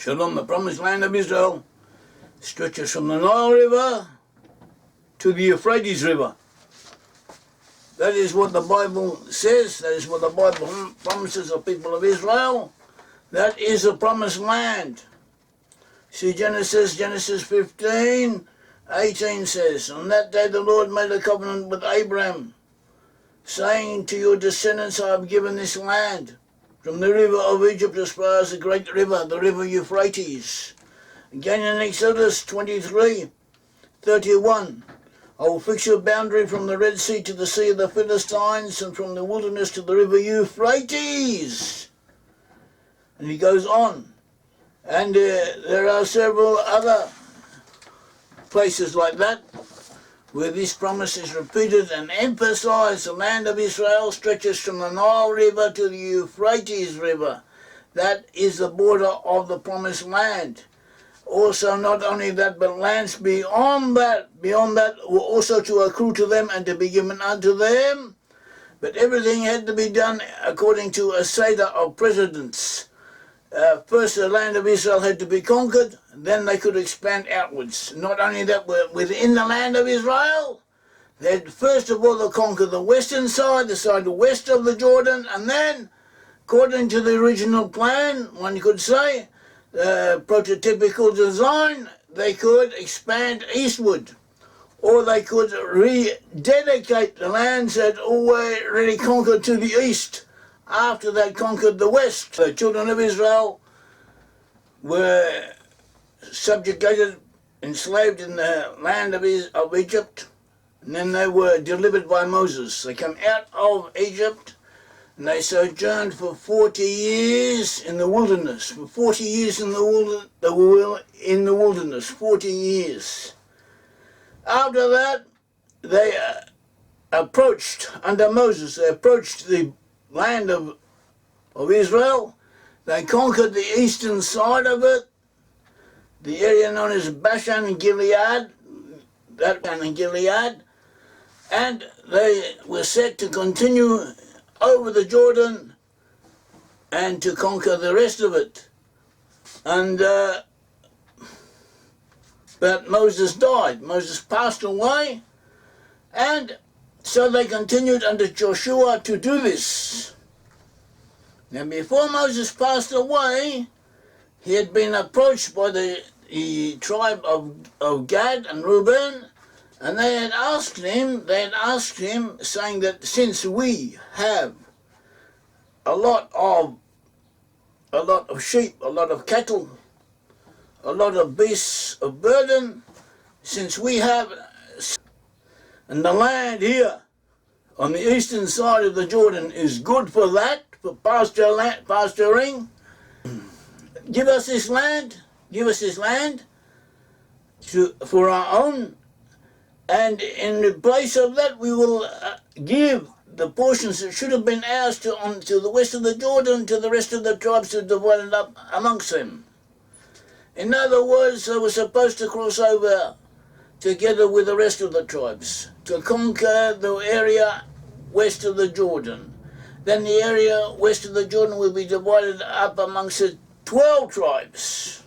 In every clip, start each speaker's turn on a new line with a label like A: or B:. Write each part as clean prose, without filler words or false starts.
A: Shalom, the promised land of Israel, stretches from the Nile River to the Euphrates River. That is what the Bible says. That is what the Bible promises the people of Israel. That is the promised land. See Genesis 15:18 says, "On that day the Lord made a covenant with Abraham, saying, to your descendants I have given this land, from the river of Egypt as far as the great river, the river Euphrates." Again in Exodus 23:31, "I will fix your boundary from the Red Sea to the Sea of the Philistines, and from the wilderness to the river Euphrates." And he goes on. And there are several other places like that where this promise is repeated and emphasized. The land of Israel stretches from the Nile River to the Euphrates River. That is the border of the promised land. Also, not only that, but lands beyond that were also to accrue to them and to be given unto them. But everything had to be done according to a seder of precedence. First, the land of Israel had to be conquered, then they could expand outwards. Not only that, within the land of Israel, they had first of all to conquer the western side, the side west of the Jordan, and then, according to the original plan, one could say, prototypical design, they could expand eastward, or they could rededicate the lands that already conquered to the east after they conquered the west. The children of Israel were subjugated, enslaved in the land of Egypt, and then they were delivered by Moses. They came out of Egypt and they sojourned for 40 years in the wilderness. For 40 years in the wilderness, 40 years. After that, they approached, under Moses, they approached the land of Israel. They conquered the eastern side of it, the area known as Bashan and Gilead, and they were set to continue over the Jordan and to conquer the rest of it. And but Moses died. Moses passed away, and so they continued under Joshua to do this. Now, before Moses passed away, he had been approached by the tribe of Gad and Reuben, and they had asked him, saying that since we have a lot of sheep, a lot of cattle, a lot of beasts of burden, since we have, and the land here on the eastern side of the Jordan is good for that, for pasturing, give us this land for our own, and in place of that we will give the portions that should have been ours to the west of the Jordan, to the rest of the tribes to divide it up amongst them. In other words, they were supposed to cross over together with the rest of the tribes to conquer the area west of the Jordan. Then the area west of the Jordan will be divided up amongst the 12 tribes.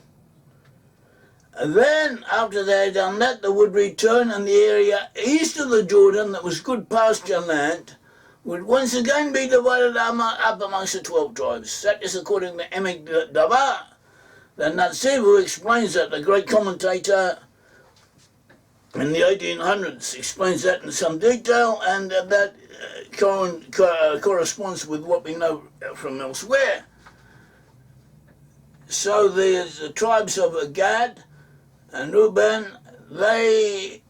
A: And then, after they had done that, they would return, and the area east of the Jordan, that was good pasture land, would once again be divided up amongst the 12 tribes. That is according to Emek Davar, the Naziv, who explains that, the great commentator in the 1800s, explains that in some detail, and that corresponds with what we know from elsewhere. So the tribes of Gad and Reuben, they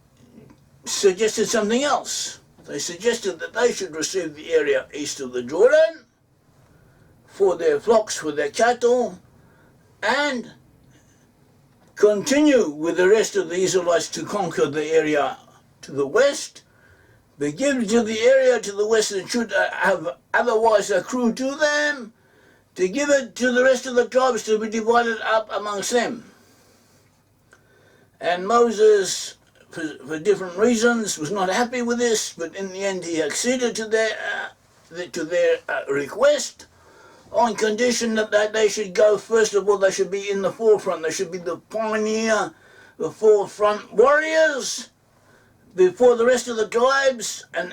A: suggested something else. They suggested that they should receive the area east of the Jordan for their flocks, for their cattle, and continue with the rest of the Israelites to conquer the area to the west, but give to the area to the west that should have otherwise accrued to them, to give it to the rest of the tribes to be divided up amongst them. And Moses, for different reasons, was not happy with this, but in the end he acceded to their request on condition that they should go, first of all, they should be in the forefront. They should be the pioneer, the forefront warriors before the rest of the tribes, and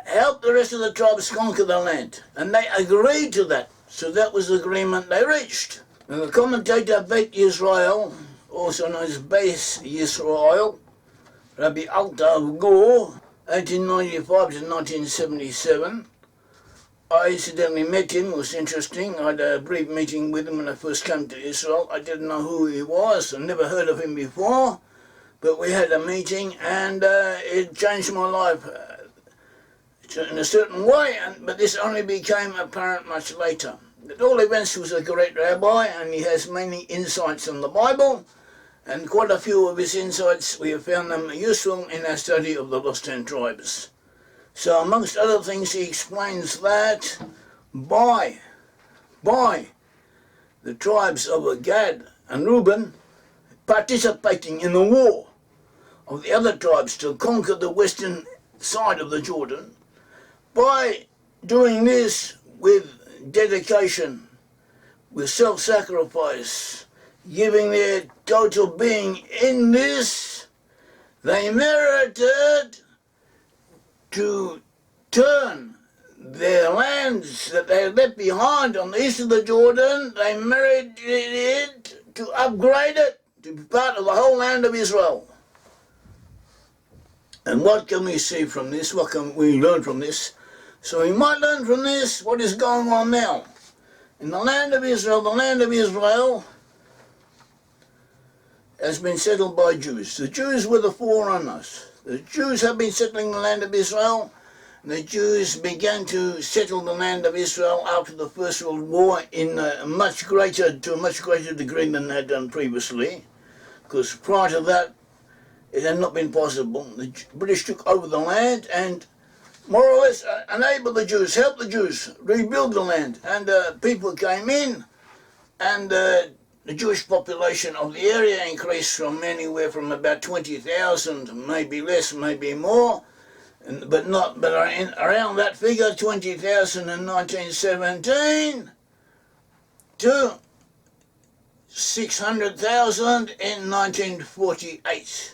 A: help the rest of the tribes conquer the land. And they agreed to that. So that was the agreement they reached. And the commentator BUT Israel, also known as Base Yisrael, Rabbi Alta Gore, 1895 to 1977. I incidentally met him. It was interesting. I had a brief meeting with him when I first came to Israel. I didn't know who he was. I never heard of him before. But we had a meeting, and it changed my life in a certain way. But this only became apparent much later. At all events, he was a great rabbi, and he has many insights on the Bible. And quite a few of his insights, we have found them useful in our study of the Lost 10 Tribes. So amongst other things, he explains that by the tribes of Gad and Reuben participating in the war of the other tribes to conquer the western side of the Jordan, by doing this with dedication, with self-sacrifice, giving their total being in this, they merited to turn their lands that they had left behind on the east of the Jordan, they merited it to upgrade it to be part of the whole land of Israel. And what can we see from this? What can we learn from this? So we might learn from this what is going on now. In the land of Israel, the land of Israel has been settled by Jews. The Jews were the forerunners. The Jews have been settling the land of Israel. The Jews began to settle the land of Israel after the First World War to a much greater degree than they had done previously, because prior to that it had not been possible. The British took over the land and more or less enabled the Jews, helped the Jews rebuild the land, and people came in, and the Jewish population of the area increased from anywhere from about 20,000, maybe less, maybe more, but around that figure, 20,000 in 1917 to 600,000 in 1948.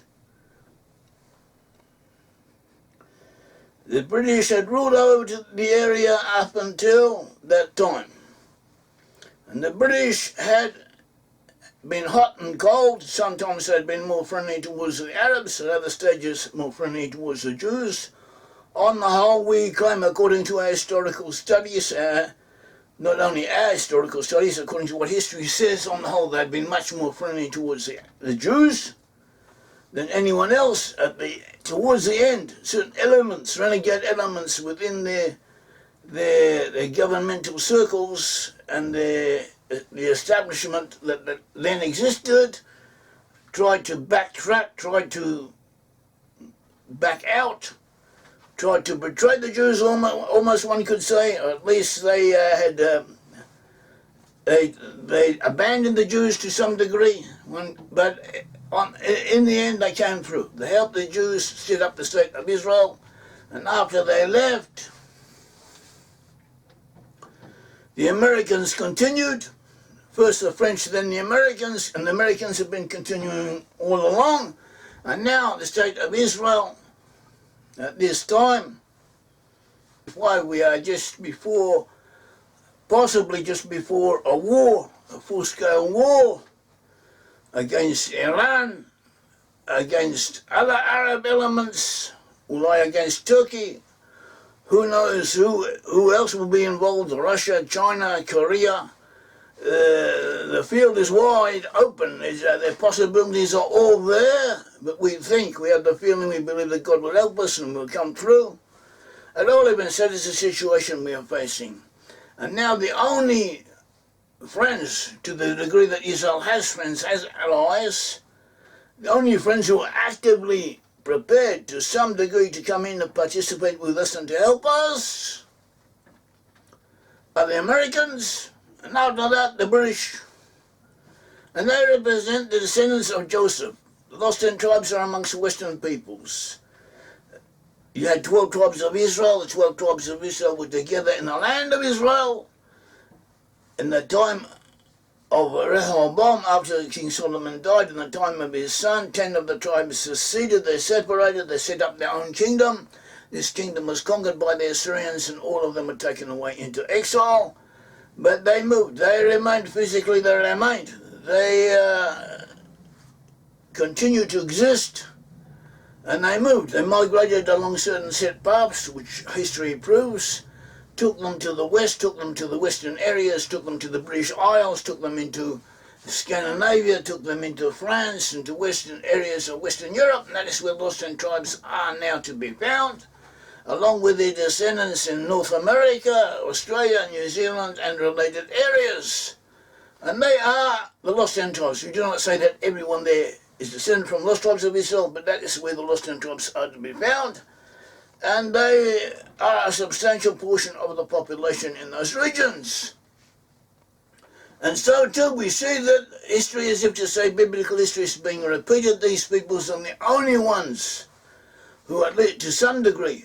A: The British had ruled over the area up until that time. And the British had been hot and cold. Sometimes they'd been more friendly towards the Arabs, at other stages more friendly towards the Jews. On the whole, we claim, according to our historical studies, not only our historical studies, according to what history says, on the whole they'd been much more friendly towards the Jews than anyone else. Towards the end, certain elements, renegade elements within their governmental circles and the establishment that then existed, tried to backtrack, tried to back out, tried to betray the Jews, almost one could say, or at least they abandoned the Jews to some degree, but in the end they came through. They helped the Jews set up the state of Israel, and after they left, the Americans continued. First the French, then the Americans, and the Americans have been continuing all along, and now the state of Israel, at this time, why we are possibly just before a war, a full-scale war against Iran, against other Arab elements, against Turkey. Who knows who else will be involved? Russia, China, Korea. The field is wide open. The possibilities are all there, but we have the feeling, we believe that God will help us and will come through. At all events, that is the situation we are facing. And now the only friends, to the degree that Israel has friends, has allies, the only friends who are actively prepared to some degree to come in and participate with us and to help us are the Americans, and after that the British. And they represent the descendants of Joseph. The Lost 10 Tribes are amongst the Western peoples. You had 12 tribes of Israel. The 12 tribes of Israel were together in the land of Israel. in the time of Rehoboam, after King Solomon died, in the time of his son, 10 of the tribes seceded, they separated, they set up their own kingdom. This kingdom was conquered by the Assyrians, and all of them were taken away into exile. But they moved, they remained physically, they remained. They continued to exist, and they moved. They migrated along certain set paths, which history proves. Took them to the west, took them to the western areas, took them to the British Isles, took them into Scandinavia, took them into France, into western areas of Western Europe, and that is where the Lost Tribes are now to be found, along with their descendants in North America, Australia, New Zealand, and related areas. And they are the Lost Tribes. We do not say that everyone there is descended from Lost Tribes of Israel, but that is where the Lost Tribes are to be found. And they are a substantial portion of the population in those regions. And so too we see that history, as if to say biblical history, is being repeated. These peoples are the only ones who, at least to some degree,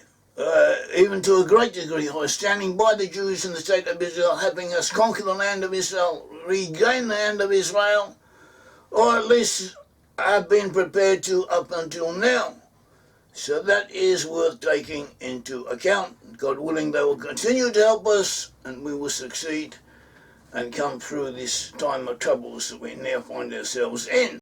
A: even to a great degree, are standing by the Jews in the state of Israel, having us conquer the land of Israel, regain the land of Israel, or at least have been prepared to up until now. So that is worth taking into account. God willing, they will continue to help us, and we will succeed and come through this time of troubles that we now find ourselves in.